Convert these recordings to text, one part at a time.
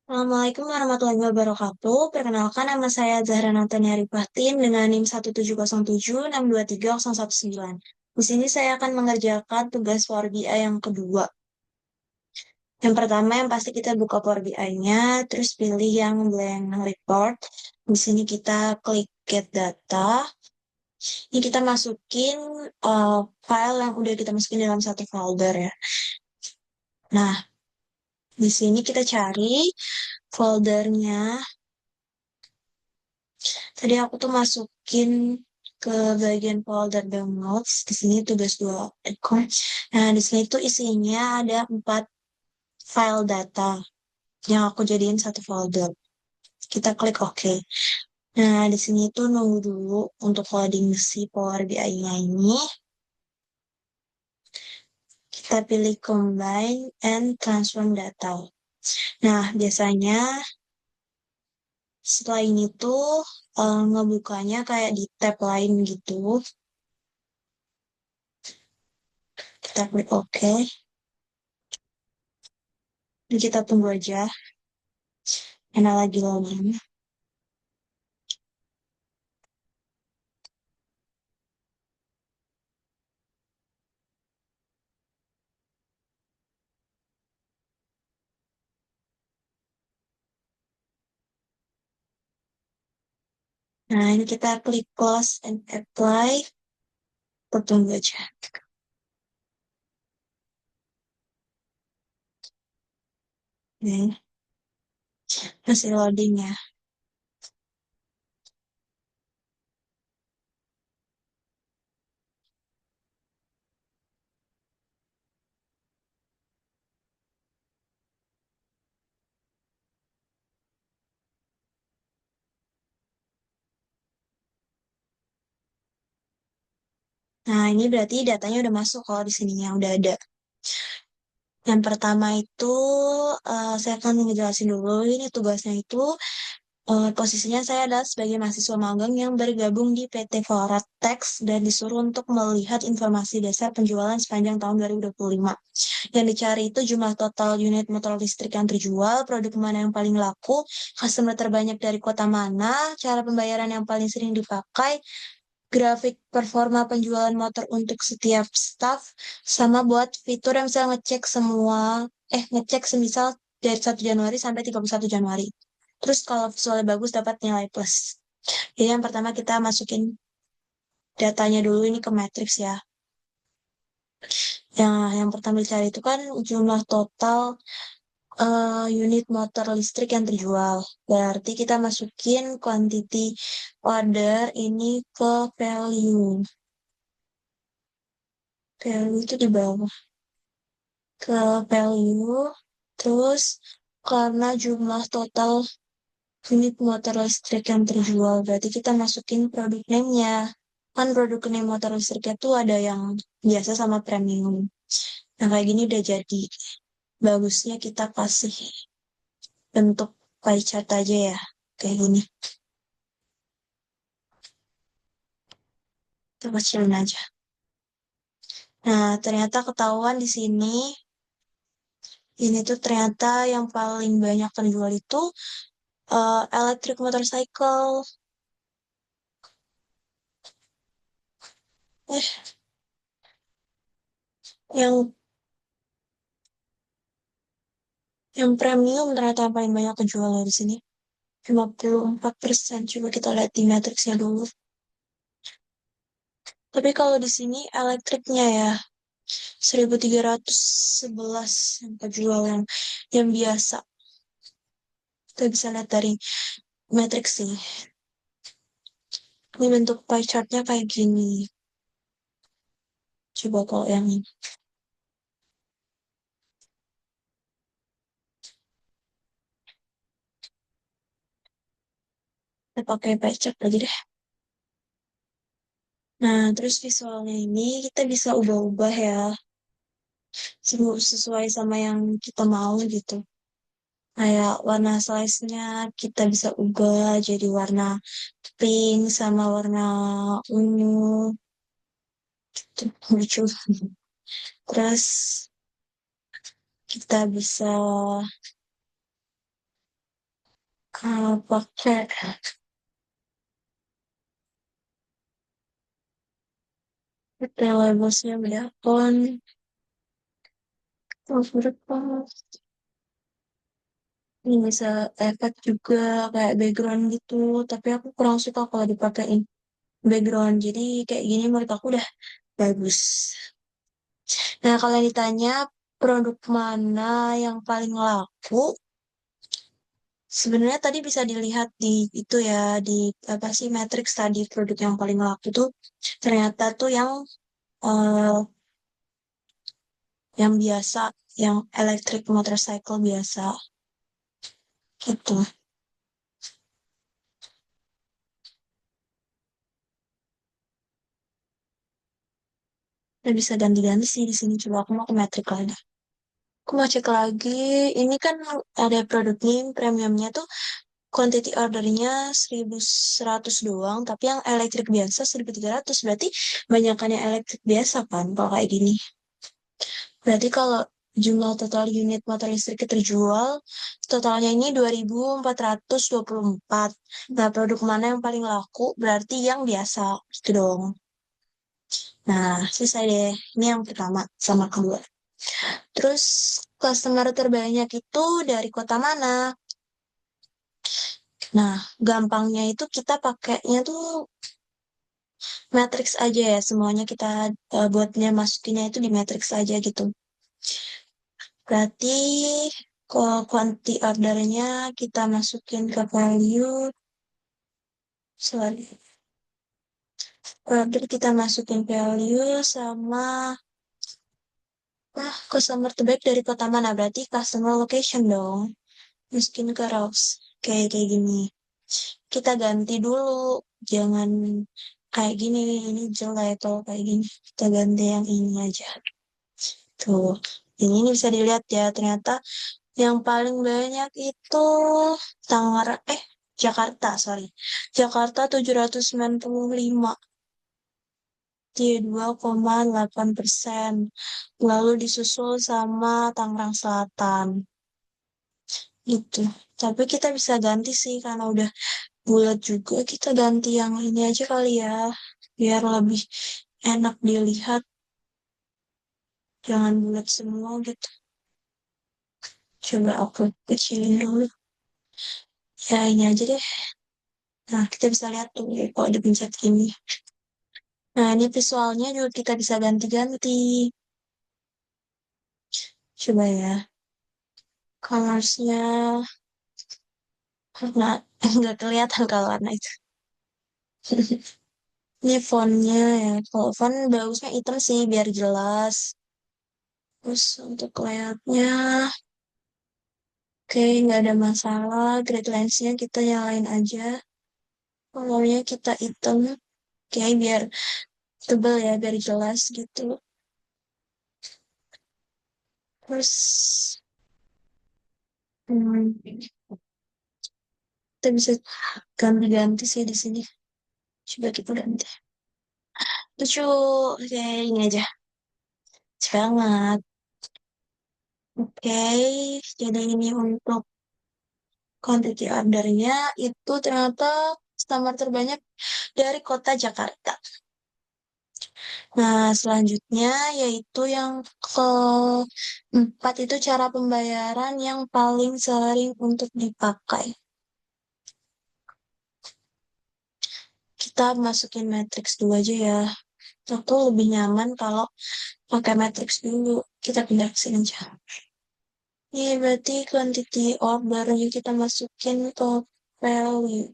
Assalamualaikum warahmatullahi wabarakatuh. Perkenalkan nama saya Zahra Natania Rifatin dengan NIM 17076230119. Di sini saya akan mengerjakan tugas Power BI yang kedua. Yang pertama yang pasti kita buka Power BI-nya, terus pilih yang blank report. Di sini kita klik get data. Ini kita masukin file yang udah kita masukin dalam satu folder ya. Nah, di sini kita cari foldernya. Tadi aku tuh masukin ke bagian folder downloads. Di sini tugas dua ekor. Nah, di sini tuh isinya ada 4 file data yang aku jadiin satu folder. Kita klik OK. Nah, di sini tuh nunggu dulu untuk loading si Power BI-nya ini. Kita pilih Combine and Transform Data. Nah, biasanya setelah ini tuh ngebukanya kayak di tab lain gitu. Kita klik OK. Dan kita tunggu aja. Enak lagi login. Nah, ini kita klik close and apply. Kita tunggu aja. Nih, masih loading ya. Nah, ini berarti datanya udah masuk kalau di sininya udah ada. Yang pertama itu saya akan ngejelasin dulu ini tugasnya itu posisinya saya adalah sebagai mahasiswa magang yang bergabung di PT Foratex dan disuruh untuk melihat informasi dasar penjualan sepanjang tahun 2025. Yang dicari itu jumlah total unit motor listrik yang terjual, produk mana yang paling laku, customer terbanyak dari kota mana, cara pembayaran yang paling sering dipakai, grafik performa penjualan motor untuk setiap staff, sama buat fitur yang bisa ngecek semisal dari 1 Januari sampai 31 Januari. Terus kalau visualnya bagus dapat nilai plus. Jadi yang pertama kita masukin datanya dulu ini ke matriks ya. Yang pertama dicari itu kan jumlah total unit motor listrik yang terjual. Berarti kita masukin quantity order ini ke value. Value itu di bawah. Ke value. Terus karena jumlah total unit motor listrik yang terjual, berarti kita masukin produk name-nya. Kan produk name motor listriknya tuh ada yang biasa sama premium. Nah, kayak gini udah jadi. Bagusnya kita kasih bentuk pie chart aja ya. Kayak gini. Kita kecilin aja. Nah, ternyata ketahuan di sini, ini tuh ternyata yang paling banyak terjual itu electric motorcycle. Eh, yang yang premium ternyata yang paling banyak terjual di sini. 54%. Coba kita lihat di matriksnya dulu. Tapi kalau di sini elektriknya ya 1311 yang terjual yang biasa. Kita bisa lihat dari matriks sih. Ini bentuk pie chartnya kayak gini. Coba kalau yang ini. Kita pakai pie chart lagi deh. Nah, terus visualnya ini kita bisa ubah-ubah ya. Sesuai sama yang kita mau gitu. Kayak warna slice-nya kita bisa ubah jadi warna pink sama warna ungu. Itu lucu. Terus kita bisa Kalau pakai labelsnya Mediacom, terus berapa? Ini bisa efek juga kayak background gitu, tapi aku kurang suka kalau dipakein background. Jadi kayak gini menurut aku udah bagus. Nah, kalau ditanya produk mana yang paling laku, sebenarnya tadi bisa dilihat di itu ya, di apa sih matrix tadi produk yang paling laku tuh ternyata tuh eh, yang biasa, yang electric motorcycle biasa gitu. Dan bisa ganti-ganti sih di sini. Coba aku mau ke matrix lagi. Aku mau cek lagi. Ini kan ada produk nih premiumnya tuh quantity ordernya 1.100 doang, tapi yang elektrik biasa 1.300. Berarti banyakan yang elektrik biasa kan kalau kayak gini. Berarti kalau jumlah total unit motor listrik yang terjual, totalnya ini 2.424. Nah, produk mana yang paling laku? Berarti yang biasa. Gitu dong. Nah, selesai deh. Ini yang pertama sama kedua. Terus, customer terbanyak itu dari kota mana? Nah, gampangnya itu kita pakainya tuh matrix aja ya. Semuanya kita buatnya masukinnya itu di matrix aja gitu. Berarti quantity ordernya kita masukin ke value. Sorry. Order kita masukin value sama customer terbaik dari kota mana? Berarti customer location dong. Masukin ke rows. Kayak gini. Kita ganti dulu. Jangan kayak gini. Ini jelek kalau kayak gini. Kita ganti yang ini aja. Tuh. Ini bisa dilihat ya. Ternyata yang paling banyak itu Tangerang, Jakarta, sorry. Jakarta 795, di 2,8%. Lalu disusul sama Tangerang Selatan. Gitu. Tapi kita bisa ganti sih, karena udah bulat juga. Kita ganti yang ini aja kali ya. Biar lebih enak dilihat. Jangan bulat semua gitu. Coba aku kecilin dulu. Ya ini aja deh. Nah, kita bisa lihat tuh kalau dipencet gini. Nah, ini visualnya juga kita bisa ganti-ganti. Coba ya. Colorsnya, nah, nggak kelihatan kalau warna itu. Ini fontnya ya. Kalau font bagusnya hitam sih, biar jelas. Terus untuk layoutnya, oke, nggak ada masalah. Grid lines-nya kita nyalain aja. Colornya kita hitam. Oke, biar tebel ya, biar jelas gitu. Terus, hmm, kita bisa ganti-ganti sih di sini. Coba kita ganti. Lucu. Oke, ini aja. Lucu banget. Oke, jadi ini untuk quantity ordernya itu ternyata customer terbanyak dari kota Jakarta. Nah, selanjutnya yaitu yang keempat itu cara pembayaran yang paling sering untuk dipakai. Kita masukin matrix dulu aja ya. Aku lebih nyaman kalau pakai matrix dulu. Kita pindah ke sini aja. Ini berarti quantity ordernya kita masukin ke value.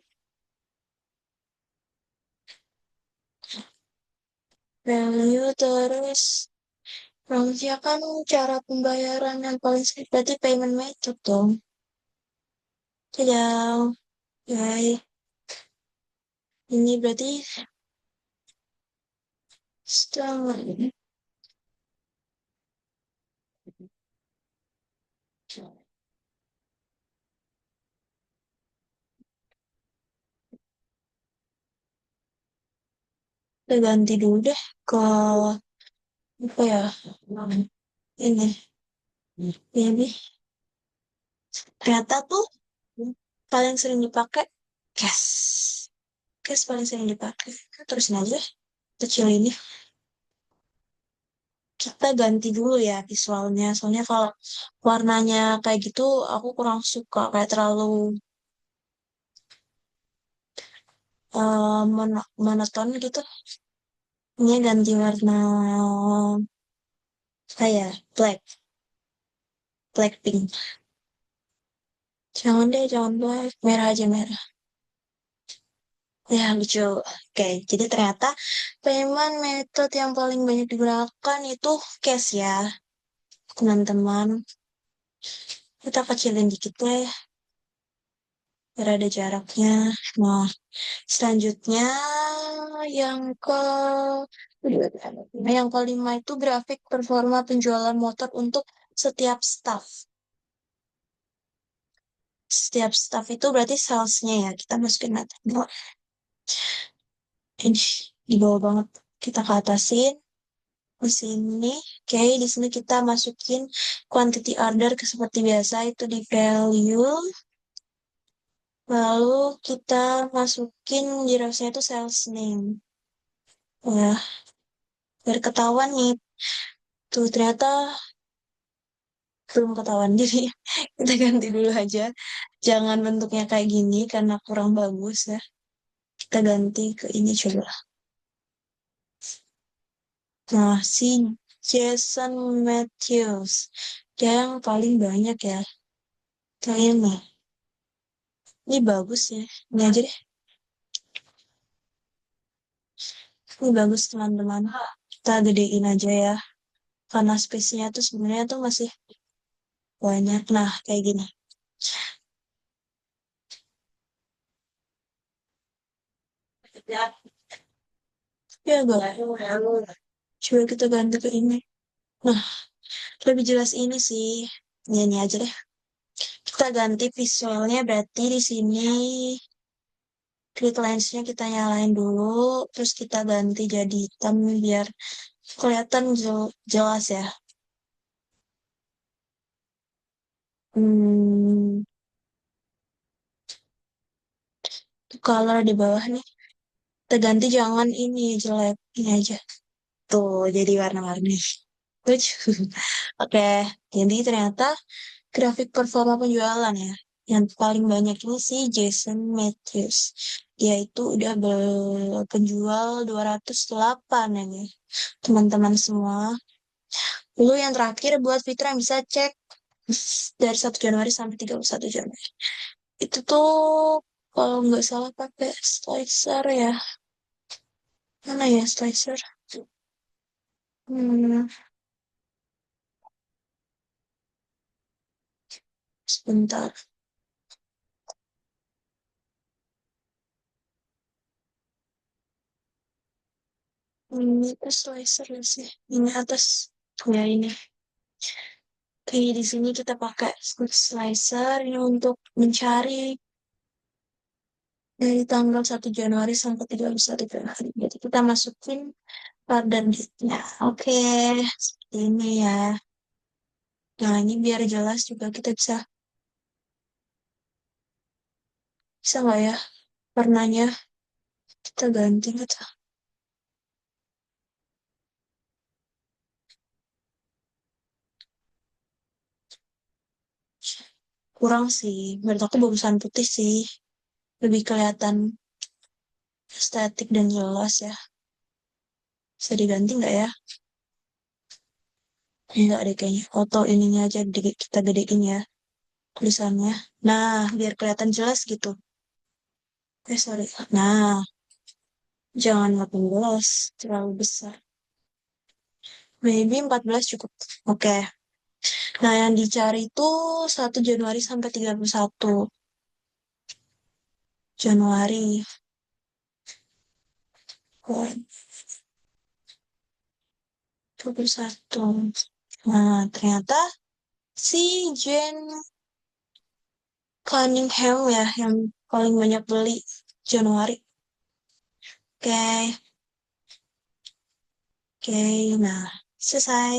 Value terus Ramsya kan cara pembayaran yang paling sering berarti payment method dong. Tidak, ya, ini berarti setelah kita ganti dulu deh ke apa ya? Ini, ini ternyata tuh Paling sering dipakai cash. Cash paling sering dipakai. Terusin aja, kecil ini. Kita ganti dulu ya visualnya. Soalnya kalau warnanya kayak gitu, aku kurang suka. Kayak terlalu monoton gitu. Ini ganti warna kayak black pink. Jangan deh, jangan black. Merah aja merah. Ya, lucu. Oke, jadi ternyata payment method yang paling banyak digunakan itu cash ya, teman-teman. Kita kecilin dikit deh, biar ada jaraknya. Nah, selanjutnya yang ke yang kelima itu grafik performa penjualan motor untuk setiap staff. Setiap staff itu berarti salesnya ya. Kita masukin mata. Ini di bawah banget. Kita ke atasin. Di sini, oke, di sini kita masukin quantity order ke seperti biasa itu di value. Lalu kita masukin jirosnya itu sales name. Ya, biar ketahuan nih. Tuh, ternyata belum ketahuan. Jadi kita ganti dulu aja. Jangan bentuknya kayak gini karena kurang bagus ya. Kita ganti ke ini coba. Nah, si Jason Matthews. Dia yang paling banyak ya. Kayaknya. Ini bagus ya. Ini aja deh. Ini bagus teman-teman. Kita gedein aja ya. Karena space-nya tuh sebenarnya tuh masih banyak. Nah, kayak gini. Ya, gak. Coba kita ganti ke ini. Nah, lebih jelas ini sih. Ini aja deh. Kita ganti visualnya berarti di sini grid lens-nya kita nyalain dulu. Terus kita ganti jadi hitam biar kelihatan jelas ya. Hmm, color di bawah nih. Kita ganti jangan ini jelek. Ini aja. Tuh, jadi warna-warni. Lucu. Oke, jadi ternyata grafik performa penjualan ya. Yang paling banyak ini si Jason Matthews. Dia itu udah penjual 208 ya nih. Teman-teman semua. Lalu yang terakhir buat Fitra yang bisa cek dari 1 Januari sampai 31 Januari. Itu tuh kalau nggak salah pakai slicer ya. Mana ya slicer? Hmm, sebentar. Ini tuh slicer ya sih. Ini atas. Ya ini. Oke, di sini kita pakai slicer ini untuk mencari dari tanggal 1 Januari sampai 31 Januari. Jadi kita masukin pada date-nya. Oke, seperti ini ya. Nah, ini biar jelas juga kita bisa nggak ya warnanya kita ganti gitu. Kurang sih. Menurut aku bagusan putih sih. Lebih kelihatan estetik dan jelas ya. Bisa diganti nggak ya? Enggak deh kayaknya. Foto ininya aja kita gedein ya tulisannya. Nah, biar kelihatan jelas gitu. Sorry. Nah, jangan 18, terlalu besar. Maybe 14 cukup. Oke. Nah, yang dicari itu 1 Januari sampai 31 Januari. Oh, 21. Nah, ternyata si Jane Cunningham ya yang paling banyak beli Januari. Oke, oke. Nah, selesai.